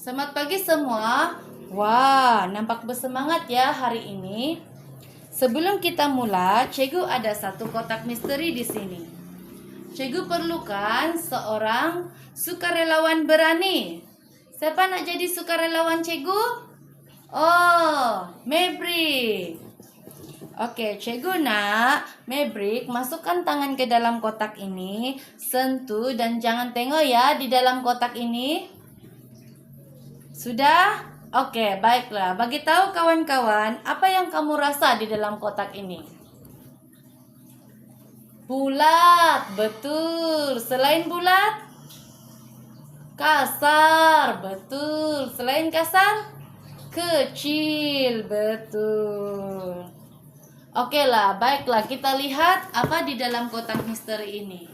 Selamat pagi semua. Wah, nampak bersemangat ya hari ini. Sebelum kita mulai, Cikgu ada satu kotak misteri di sini. Cikgu perlukan seorang sukarelawan berani. Siapa nak jadi sukarelawan Cikgu? Oh, Maverick. Oke, Cikgu nak Maverick masukkan tangan ke dalam kotak ini, sentuh dan jangan tengok ya di dalam kotak ini. Sudah? Oke, baiklah. Bagi tahu kawan-kawan, apa yang kamu rasa di dalam kotak ini? Bulat, betul. Selain bulat? Kasar, betul. Selain kasar? Kecil, betul. Oke lah, baiklah. Kita lihat apa di dalam kotak misteri ini.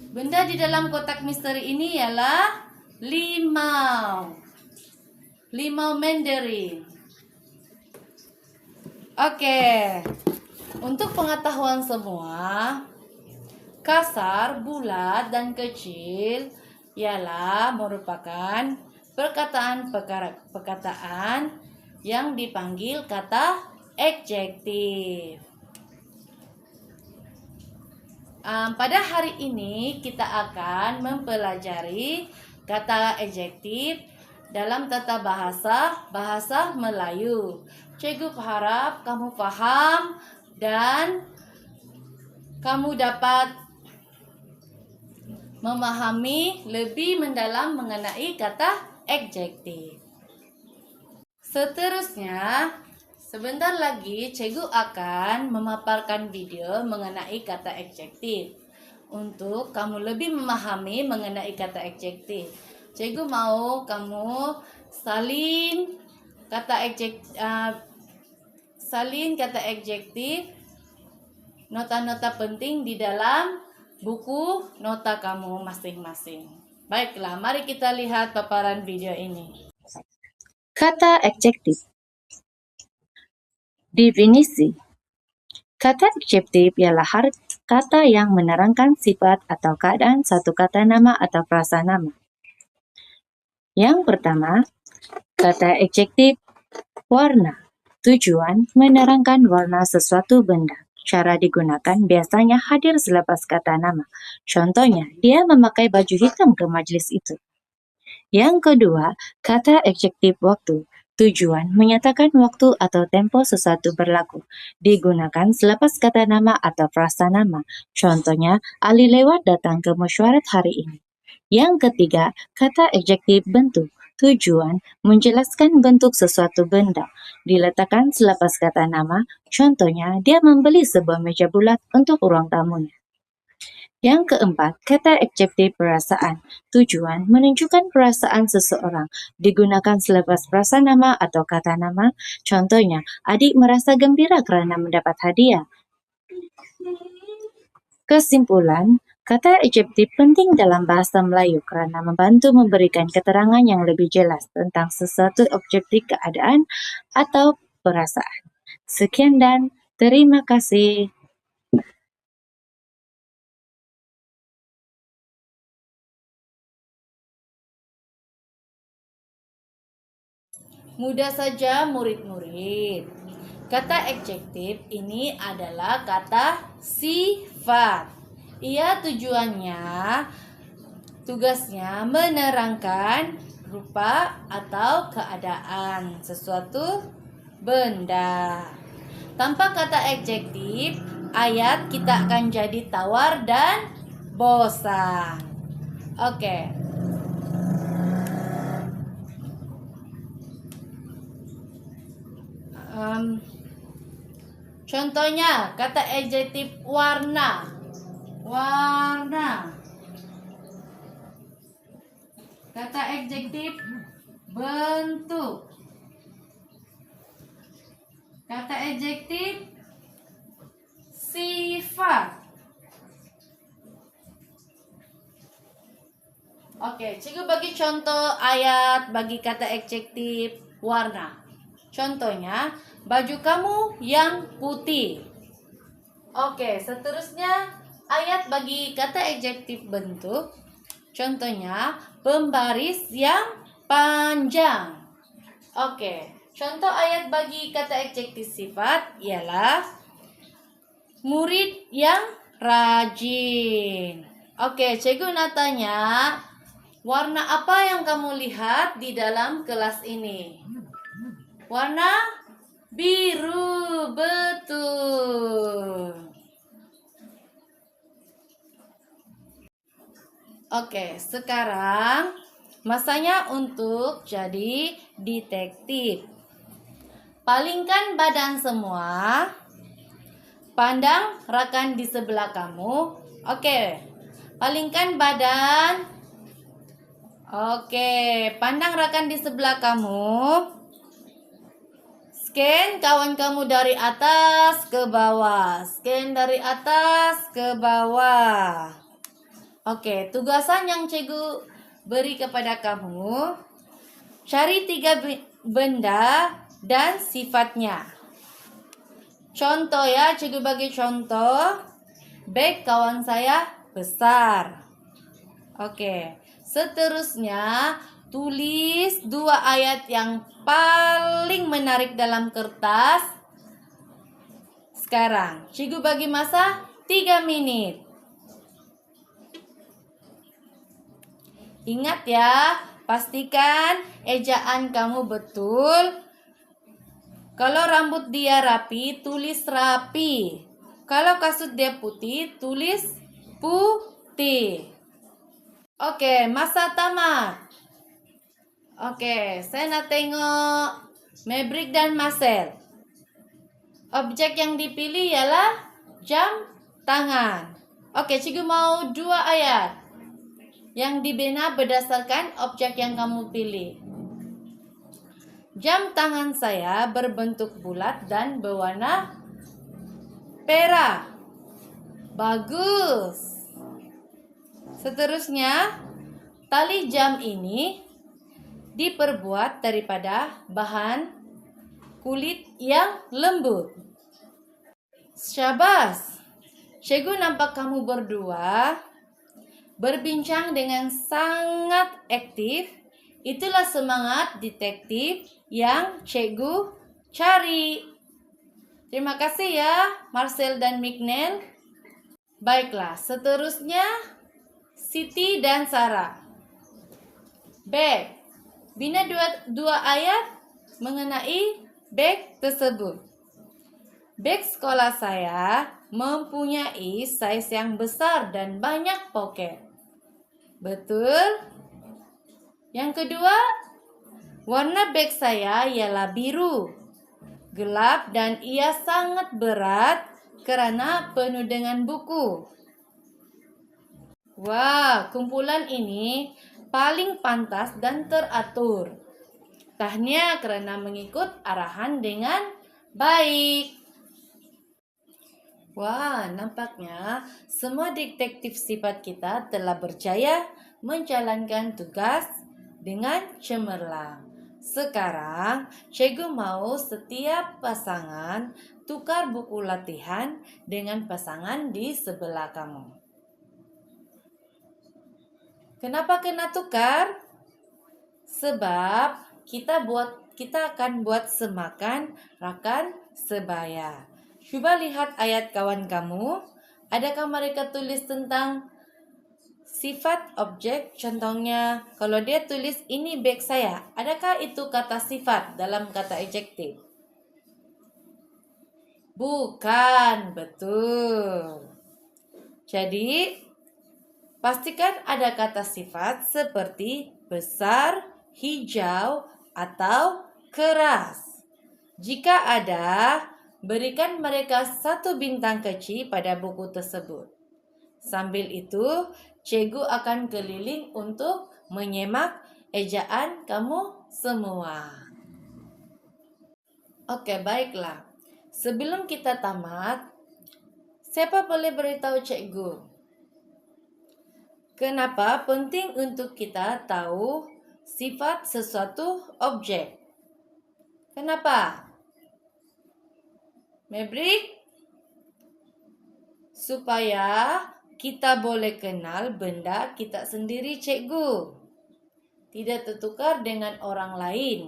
Benda di dalam kotak misteri ini ialah limau. Limau Mandarin. Oke. Untuk pengetahuan semua, kasar, bulat, dan kecil ialah merupakan perkataan yang dipanggil kata adjektif. Pada hari ini kita akan mempelajari kata adjektif dalam tata bahasa Melayu. Cikgu harap kamu paham dan kamu dapat memahami lebih mendalam mengenai kata adjektif. Seterusnya, sebentar lagi Cikgu akan memaparkan video mengenai kata adjektif. Untuk kamu lebih memahami mengenai kata adjektif, Cikgu mau kamu salin kata adjektif, nota-nota penting di dalam buku nota kamu masing-masing. Baiklah, mari kita lihat paparan video ini. Kata adjektif. Definisi. Kata adjektif ialah kata yang menerangkan sifat atau keadaan satu kata nama atau frasa nama. Yang pertama, kata adjektif warna. Tujuan menerangkan warna sesuatu benda. Cara digunakan biasanya hadir selepas kata nama. Contohnya, dia memakai baju hitam ke majelis itu. Yang kedua, kata adjektif waktu. Tujuan menyatakan waktu atau tempo sesuatu berlaku. Digunakan selepas kata nama atau frasa nama. Contohnya, Ali lewat datang ke mesyuarat hari ini. Yang ketiga, kata adjektif bentuk. Tujuan menjelaskan bentuk sesuatu benda. Diletakkan selepas kata nama. Contohnya, dia membeli sebuah meja bulat untuk ruang tamunya. Yang keempat, kata adjektif perasaan. Tujuan menunjukkan perasaan seseorang. Digunakan selepas frasa nama atau kata nama. Contohnya, adik merasa gembira kerana mendapat hadiah. Kesimpulan, kata adjektif penting dalam bahasa Melayu kerana membantu memberikan keterangan yang lebih jelas tentang sesuatu objektif keadaan atau perasaan. Sekian dan terima kasih. Mudah saja murid-murid. Kata adjektif ini adalah kata sifat. Ia tugasnya menerangkan rupa atau keadaan sesuatu benda. Tanpa kata adjektif, ayat kita akan jadi tawar dan bosan. Oke. Contohnya kata adjektif warna. Warna. Kata adjektif bentuk. Kata adjektif sifat. Oke, cikgu bagi contoh ayat bagi kata adjektif warna. Contohnya, baju kamu yang putih. Oke, seterusnya ayat bagi kata adjektif bentuk. Contohnya, pembaris yang panjang. Oke, contoh ayat bagi kata adjektif sifat ialah murid yang rajin. Oke, cikgu nak tanya, warna apa yang kamu lihat di dalam kelas ini? Warna biru, betul. Oke, sekarang masanya untuk jadi detektif. Palingkan badan semua. Pandang rekan di sebelah kamu. Oke, palingkan badan. Oke, pandang rekan di sebelah kamu. Scan kawan kamu dari atas ke bawah. Scan dari atas ke bawah. Oke, tugasan yang cikgu beri kepada kamu, cari 3 benda dan sifatnya. Contoh ya, cikgu bagi contoh. Bag kawan saya besar. Oke, seterusnya tulis 2 ayat yang paling menarik dalam kertas. Sekarang, cikgu bagi masa 3 menit. Ingat ya, pastikan ejaan kamu betul. Kalau rambut dia rapi, tulis rapi. Kalau kasut dia putih, tulis putih. Oke, masa tamat. Oke, saya nak tengok Maverick dan Marcel. Objek yang dipilih ialah jam tangan. Oke, cikgu mau 2 ayat yang dibina berdasarkan objek yang kamu pilih. Jam tangan saya berbentuk bulat dan berwarna perak. Bagus. Seterusnya, tali jam ini diperbuat daripada bahan kulit yang lembut. Syabas. Cikgu nampak kamu berdua berbincang dengan sangat aktif. Itulah semangat detektif yang cikgu cari. Terima kasih ya, Marcel dan Mignet. Baiklah, seterusnya Siti dan Sarah. Bag. Bina 2 ayat mengenai bag tersebut. Bag sekolah saya mempunyai size yang besar dan banyak poket. Betul? Yang kedua, warna bag saya ialah biru, gelap dan ia sangat berat karena penuh dengan buku. Wah, kumpulan ini paling pantas dan teratur. Tahniah karena mengikut arahan dengan baik. Wah, nampaknya semua detektif sifat kita telah berjaya menjalankan tugas dengan cemerlang. Sekarang, cikgu mau setiap pasangan tukar buku latihan dengan pasangan di sebelah kamu. Kenapa kena tukar? Sebab kita akan buat semakan rakan sebaya. Coba lihat ayat kawan kamu. Adakah mereka tulis tentang sifat objek? Contohnya, kalau dia tulis ini bag saya, adakah itu kata sifat dalam kata adjektif? Bukan, betul. Jadi, pastikan ada kata sifat seperti besar, hijau, atau keras. Jika ada, berikan mereka 1 bintang kecil pada buku tersebut. Sambil itu, cikgu akan keliling untuk menyemak ejaan kamu semua. Oke, baiklah. Sebelum kita tamat, siapa boleh beritahu cikgu? Kenapa penting untuk kita tahu sifat sesuatu objek? Kenapa? Maverick? Supaya kita boleh kenal benda kita sendiri, cikgu. Tidak tertukar dengan orang lain.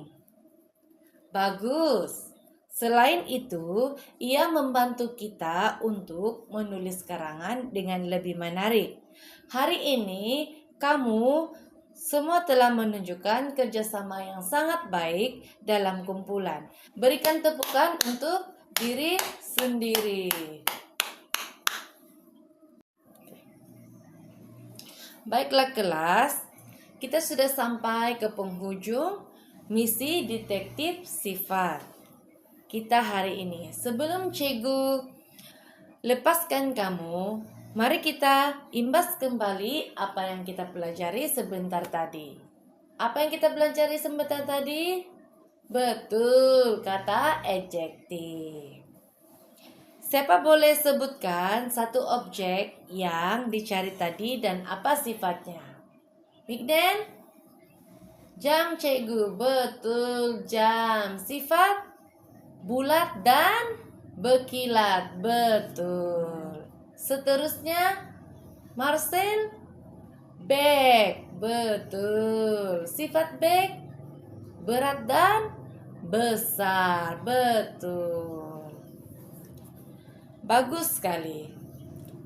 Bagus. Selain itu, ia membantu kita untuk menulis karangan dengan lebih menarik. Hari ini, kamu semua telah menunjukkan kerjasama yang sangat baik dalam kumpulan. Berikan tepukan untuk diri sendiri. Baiklah kelas, kita sudah sampai ke penghujung misi detektif sifat kita hari ini. Sebelum cikgu lepaskan kamu, mari kita imbas kembali apa yang kita pelajari sebentar tadi. Apa yang kita pelajari sebentar tadi? Betul, kata adjektif. Siapa boleh sebutkan satu objek yang dicari tadi dan apa sifatnya? Bigden? Jam, cikgu. Betul, jam. Sifat? Bulat dan berkilat. Betul. Seterusnya, Marcel? Beg. Betul. Sifat beg? Berat dan besar. Betul. Bagus sekali.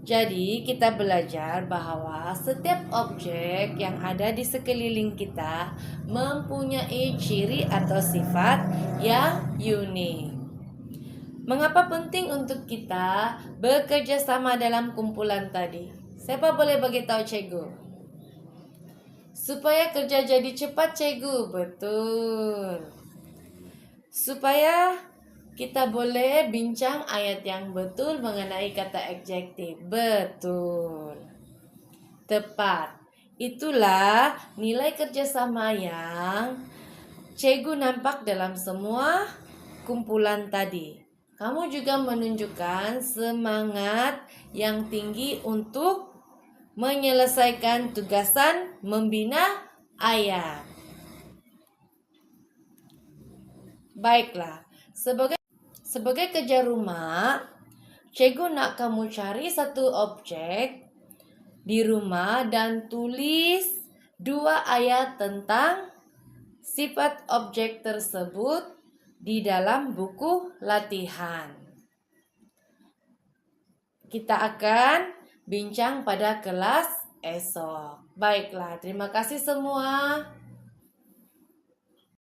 Jadi kita belajar bahwa setiap objek yang ada di sekeliling kita mempunyai ciri atau sifat yang unik. Mengapa penting untuk kita bekerja sama dalam kumpulan tadi? Siapa boleh bagi tahu cikgu? Supaya kerja jadi cepat, cikgu. Betul. Supaya kita boleh bincang ayat yang betul mengenai kata adjektif. Betul. Tepat. Itulah nilai kerjasama yang cikgu nampak dalam semua kumpulan tadi. Kamu juga menunjukkan semangat yang tinggi untuk menyelesaikan tugasan membina ayat. Baiklah, sebagai kerja rumah, cikgu nak kamu cari satu objek di rumah dan tulis 2 ayat tentang sifat objek tersebut di dalam buku latihan. Kita akan bincang pada kelas esok. Baiklah, terima kasih semua.